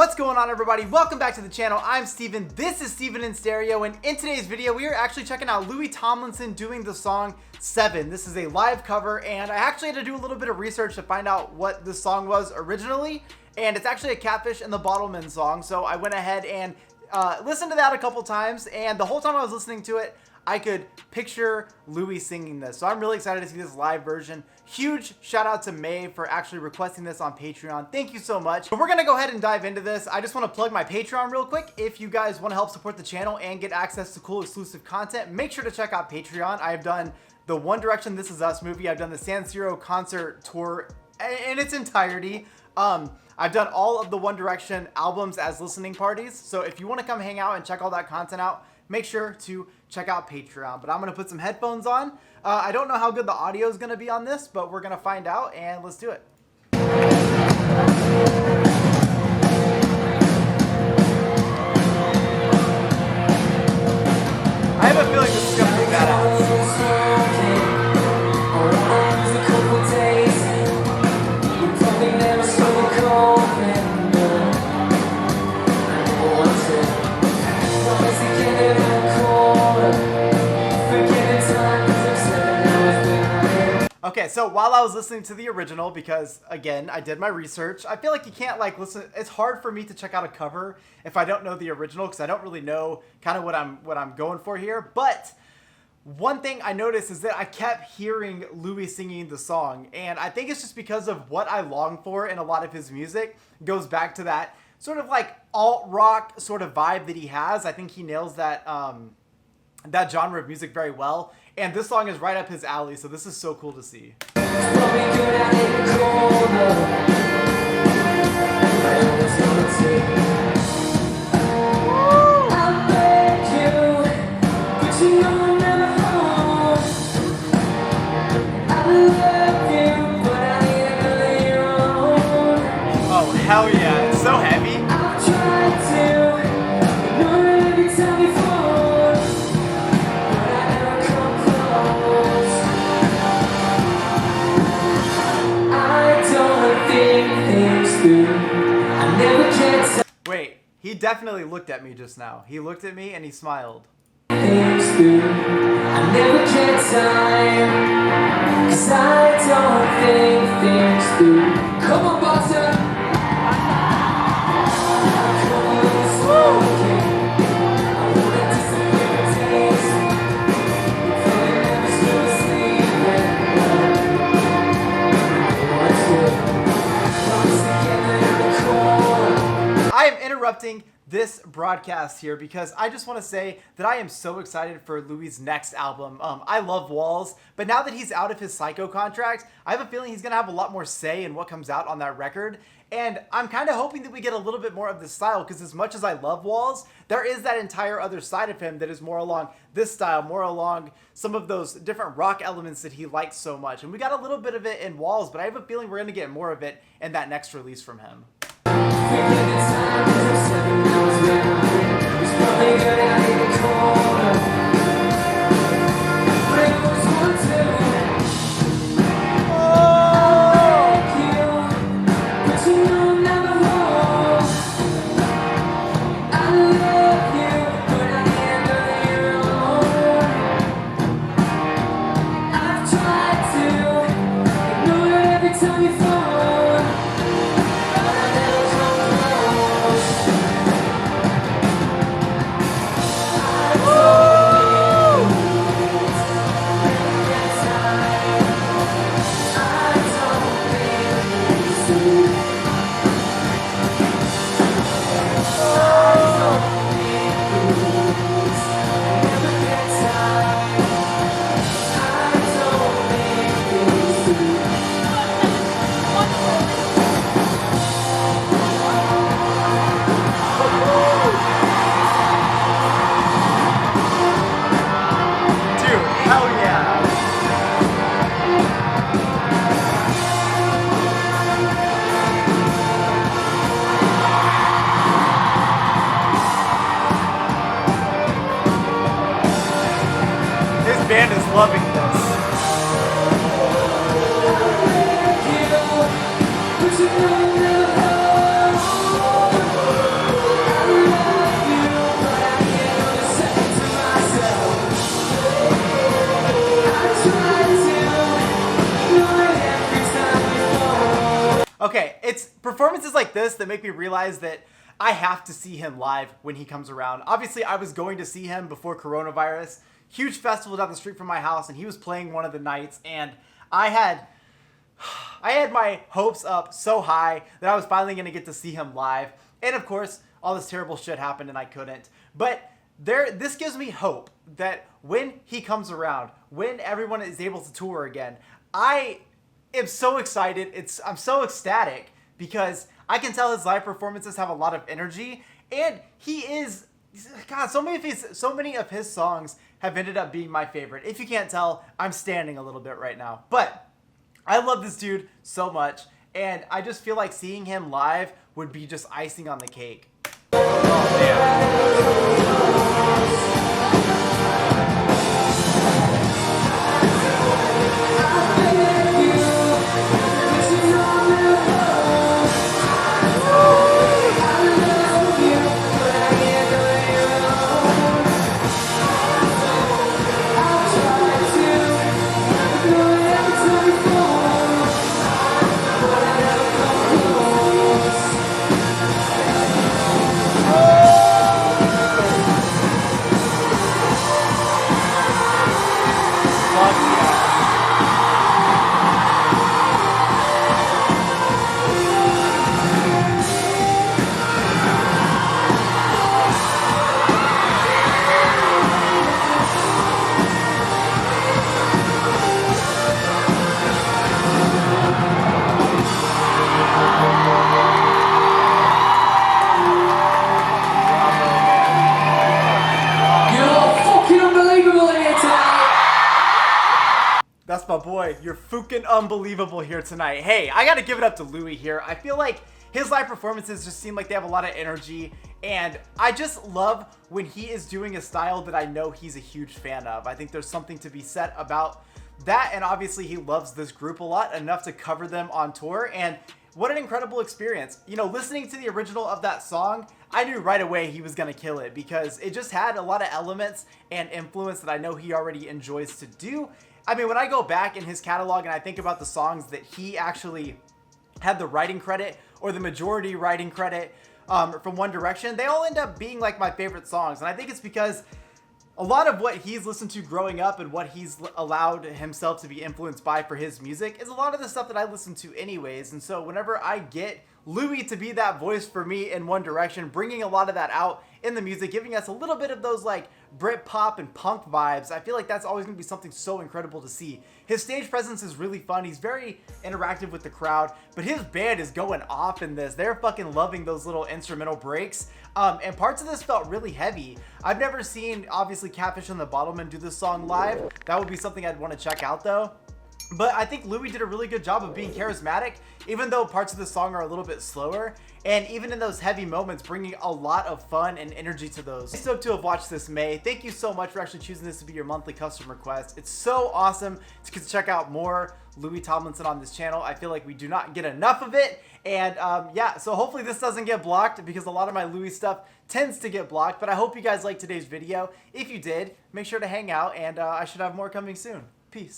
What's going on, everybody? Welcome back to the channel. I'm Steven. This is Steven in Stereo, and in today's video we are actually checking out Louis Tomlinson doing the song 7. This is a live cover, and I actually had to do a little bit of research to find out what this song was originally, and it's actually a Catfish and the Bottlemen song. So I went ahead and listened to that a couple times, and the whole time I was listening to it I could picture Louis singing this. So I'm really excited to see this live version. Huge shout out to May for actually requesting this on Patreon. Thank you so much. But we're gonna go ahead and dive into this. I just wanna plug my Patreon real quick. If you guys wanna help support the channel and get access to cool exclusive content, make sure to check out Patreon. I've done the One Direction This Is Us movie. I've done the San Siro concert tour in its entirety. I've done all of the One Direction albums as listening parties. So if you wanna come hang out and check all that content out, make sure to check out Patreon. But I'm gonna put some headphones on. I don't know how good the audio is gonna be on this, but we're gonna find out, and let's do it. I have a feeling this is gonna be badass. Okay, so while I was listening to the original, because again, I did my research, I feel like you can't like listen. It's hard for me to check out a cover if I don't know the original, because I don't really know kind of what I'm going for here. But one thing I noticed is that I kept hearing Louis singing the song, and I think it's just because of what I long for in a lot of his music. It goes back to that sort of like alt rock sort of vibe that he has. I think he nails that that genre of music very well. And this song is right up his alley, so this is so cool to see. Oh, hell yeah, it's so heavy. Wait, he definitely looked at me just now. He looked at me and he smiled. I never get time, 'cause I don't think things through. Come on, Boston. I am interrupting this broadcast here because I just want to say that I am so excited for Louis' next album. I love Walls, but now that he's out of his Psycho contract, I have a feeling he's going to have a lot more say in what comes out on that record. And I'm kind of hoping that we get a little bit more of this style, because as much as I love Walls, there is that entire other side of him that is more along this style, more along some of those different rock elements that he likes so much. And we got a little bit of it in Walls, but I have a feeling we're going to get more of it in that next release from him. band is loving this. performances like this that make me realize that I have to see him live when he comes around. Obviously, I was going to see him before coronavirus. Huge festival down the street from my house, and he was playing one of the nights, and I had my hopes up so high that I was finally going to get to see him live. And of course, all this terrible shit happened and I couldn't. But this gives me hope that when he comes around, when everyone is able to tour again, I am so excited. I'm so ecstatic because I can tell his live performances have a lot of energy, and he is, God, so many of his songs have ended up being my favorite. If you can't tell, I'm standing a little bit right now. But I love this dude so much, and I just feel like seeing him live would be just icing on the cake. Oh, man. That's my boy. You're fucking unbelievable here tonight. Hey, I gotta give it up to Louis here. I feel like his live performances just seem like they have a lot of energy, and I just love when he is doing a style that I know he's a huge fan of. I think there's something to be said about that, and obviously he loves this group a lot, enough to cover them on tour, and what an incredible experience. You know, listening to the original of that song, I knew right away he was gonna kill it because it just had a lot of elements and influence that I know he already enjoys to do. I mean, when I go back in his catalog and I think about the songs that he actually had the writing credit or the majority writing credit from One Direction, they all end up being like my favorite songs. And I think it's because a lot of what he's listened to growing up and what he's allowed himself to be influenced by for his music is a lot of the stuff that I listen to anyways. And so whenever I get Louis to be that voice for me in One Direction, bringing a lot of that out in the music, giving us a little bit of those like Brit pop and punk vibes, I feel like that's always going to be something so incredible to see. His stage presence is really fun. He's very interactive with the crowd, but his band is going off in this. They're fucking loving those little instrumental breaks. And parts of this felt really heavy. I've never seen, obviously, Catfish and the Bottlemen do this song live. That would be something I'd want to check out, though. But I think Louis did a really good job of being charismatic, even though parts of the song are a little bit slower. And even in those heavy moments, bringing a lot of fun and energy to those. I'm stoked to have watched this, May. Thank you so much for actually choosing this to be your monthly custom request. It's so awesome to get to check out more Louis Tomlinson on this channel. I feel like we do not get enough of it. And yeah, so hopefully this doesn't get blocked because a lot of my Louis stuff tends to get blocked. But I hope you guys liked today's video. If you did, make sure to hang out, and I should have more coming soon. Peace.